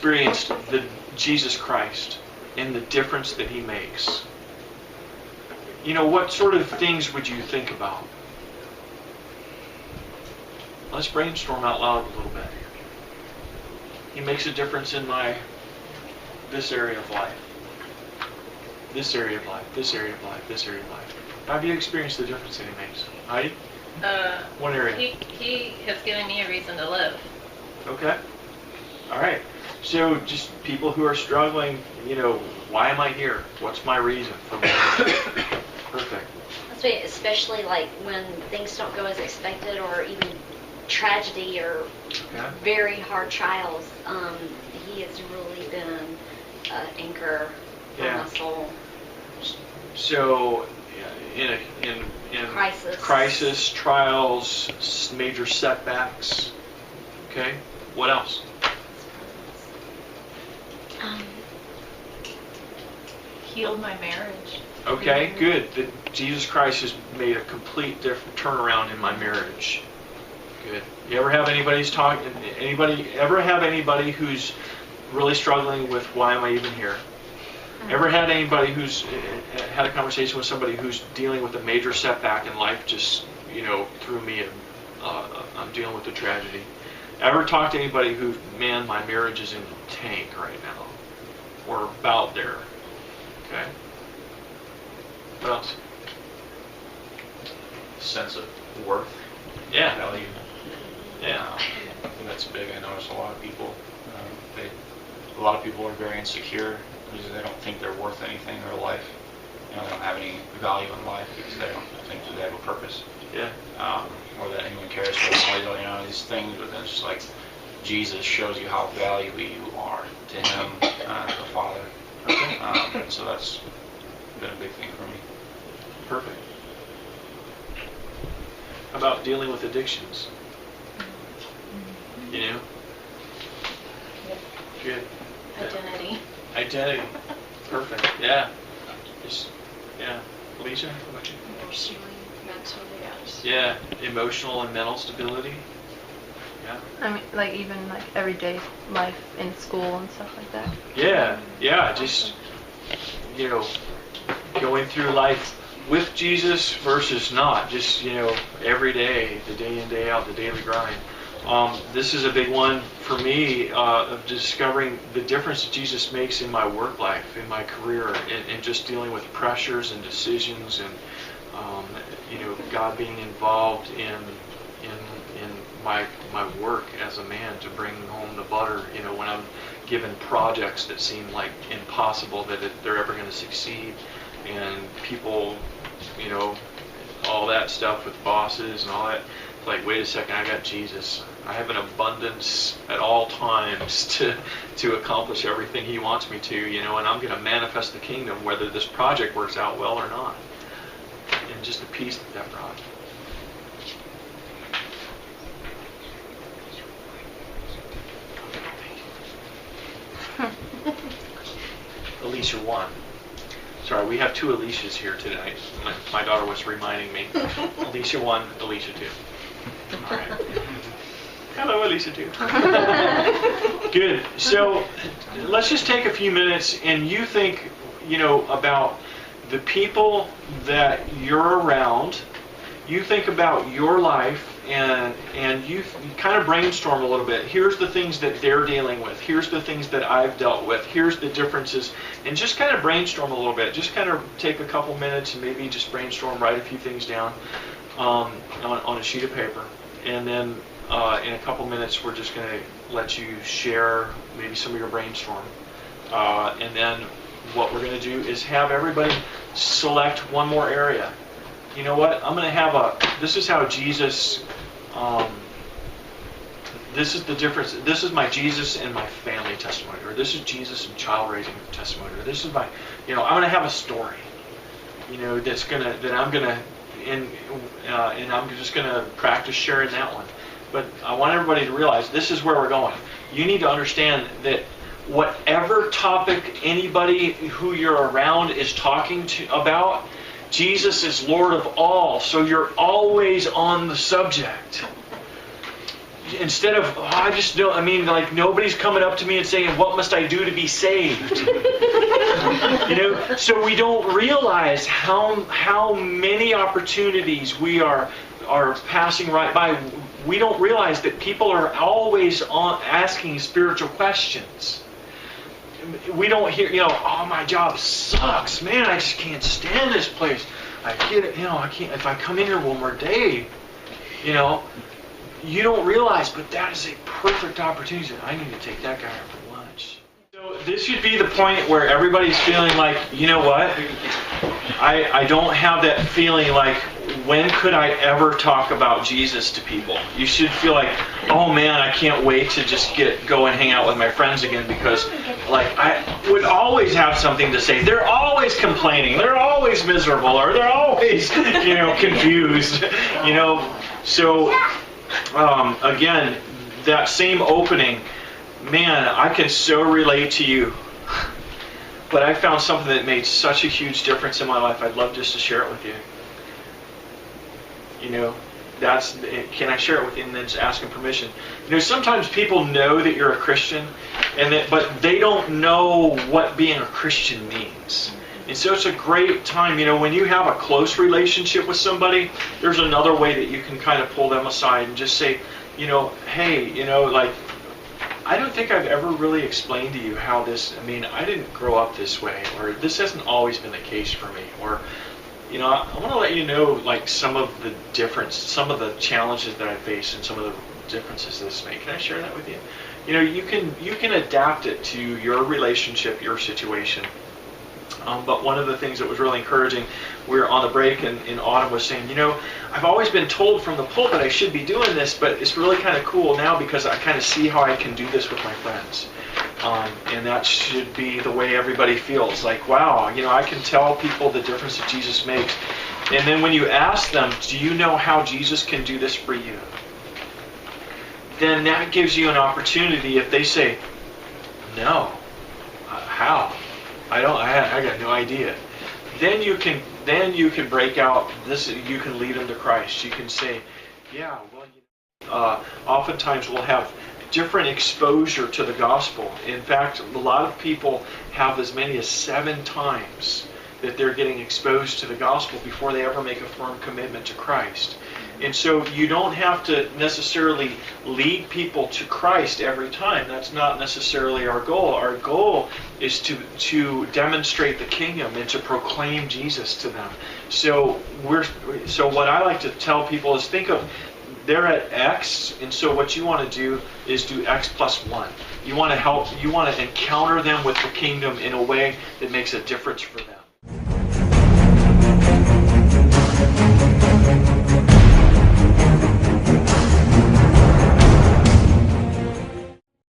experienced the Jesus Christ and the difference that He makes, what sort of things would you think about? Let's brainstorm out loud a little bit. He makes a difference in this area of life. This area of life, this area of life, this area of life. How have you experienced the difference that He makes? Heidi? One area. He has given me a reason to live. Okay. All right. So just people who are struggling, why am I here? What's my reason for being here? Perfect. That's right, especially like when things don't go as expected, or even tragedy or very hard trials. He has really been an anchor for my soul. So in crisis, trials, major setbacks. Okay. What else? Healed my marriage. Okay, good. Jesus Christ has made a complete different turnaround in my marriage. Good. You ever have anybody who's really struggling with why am I even here? Ever had anybody who's had a conversation with somebody who's dealing with a major setback in life, just threw me I'm dealing with a tragedy? Ever talked to anybody who, man, my marriage is in the tank right now, or about there? Okay. What else? Sense of worth. Yeah. Value. Yeah. I think that's big. I notice a lot of people. A lot of people are very insecure because they don't think they're worth anything in their life. They don't have any value in life because they don't think that they have a purpose. Yeah. Or that anyone cares for them. These things. But then it's just like Jesus shows you how valuable you are to Him, the Father. Okay. So that's been a big thing for me. Perfect. How about dealing with addictions? Good. Identity. Perfect. Yeah. Alicia, how about you? Emotionally, mentally, yes. Yeah. Emotional and mental stability. Yeah. I mean, even everyday life in school and stuff like that. Yeah. Just going through life with Jesus versus not. Just every day, the day in, day out, the daily grind. This is a big one for me of discovering the difference that Jesus makes in my work life, in my career, and just dealing with pressures and decisions, and God being involved in my work as a man to bring home the butter. When I'm given projects that seem like impossible that they're ever going to succeed, and people, all that stuff with bosses and all that. Like, wait a second, I got Jesus. I have an abundance at all times to accomplish everything He wants me to, and I'm going to manifest the kingdom whether this project works out well or not. And just the peace that brought. Alicia 1. Sorry, we have 2 Alicias here tonight. My daughter was reminding me. Alicia 1, Alicia 2. All right. Hello, Alicia 2. Good. So let's just take a few minutes and you think, about the people that you're around. You think about your life and you kind of brainstorm a little bit. Here's the things that they're dealing with. Here's the things that I've dealt with. Here's the differences. And just kind of brainstorm a little bit. Just kind of take a couple minutes and maybe just brainstorm, write a few things down on a sheet of paper. And then in a couple minutes, we're just going to let you share maybe some of your brainstorm. And then what we're going to do is have everybody select one more area. You know what? I'm going to have this is how Jesus, this is the difference. This is my Jesus and my family testimony, or this is Jesus and child raising testimony, or this is my, I'm going to have a story, and I'm just going to practice sharing that one. But I want everybody to realize this is where we're going. You need to understand that whatever topic anybody who you're around is talking about, Jesus is Lord of all, so you're always on the subject. instead of, oh, I just don't, I mean, like, nobody's coming up to me and saying, what must I do to be saved? You know, so we don't realize how many opportunities we are passing right by. We don't realize that people are always asking spiritual questions. We don't hear, you know, oh, my job sucks, man, I just can't stand this place. I get it, you know, I can't, if I come in here one more day, you know, you don't realize, but that is a perfect opportunity. I need to take that guy out for lunch. So this should be the point where everybody's feeling like, you know what, I don't have that feeling like, when could I ever talk about Jesus to people? You should feel like, oh man, I can't wait to just go and hang out with my friends again, because like I would always have something to say. They're always complaining, they're always miserable, or they're always, you know, confused, you know. So again, that same opening, man, I can so relate to you. But I found something that made such a huge difference in my life. I'd love just to share it with you. You know, can I share it with you, and then just ask them permission? You know, sometimes people know that you're a Christian, but they don't know what being a Christian means. And so it's a great time, you know, when you have a close relationship with somebody, there's another way that you can kind of pull them aside and just say, you know, hey, you know, like, I don't think I've ever really explained to you how this, I mean, I didn't grow up this way, or this hasn't always been the case for me, or, you know, I want to let you know, like, some of the challenges that I face and some of the differences this make. Can I share that with you? You know, you can adapt it to your relationship, your situation. But one of the things that was really encouraging, we were on the break, and Autumn was saying, you know, I've always been told from the pulpit I should be doing this, but it's really kind of cool now because I kind of see how I can do this with my friends. And that should be the way everybody feels. Like, wow, you know, I can tell people the difference that Jesus makes. And then when you ask them, do you know how Jesus can do this for you? Then that gives you an opportunity. If they say, no, how? I got no idea. Then you can break out this. You can lead them to Christ. You can say, yeah, well, oftentimes we'll have different exposure to the gospel. In fact, a lot of people have as many as 7 times that they're getting exposed to the gospel before they ever make a firm commitment to Christ. And so you don't have to necessarily lead people to Christ every time. That's not necessarily our goal. Our goal is to demonstrate the kingdom and to proclaim Jesus to them. So what I like to tell people is, think of, they're at X, and so what you want to do is do X plus 1. You want to encounter them with the kingdom in a way that makes a difference for them.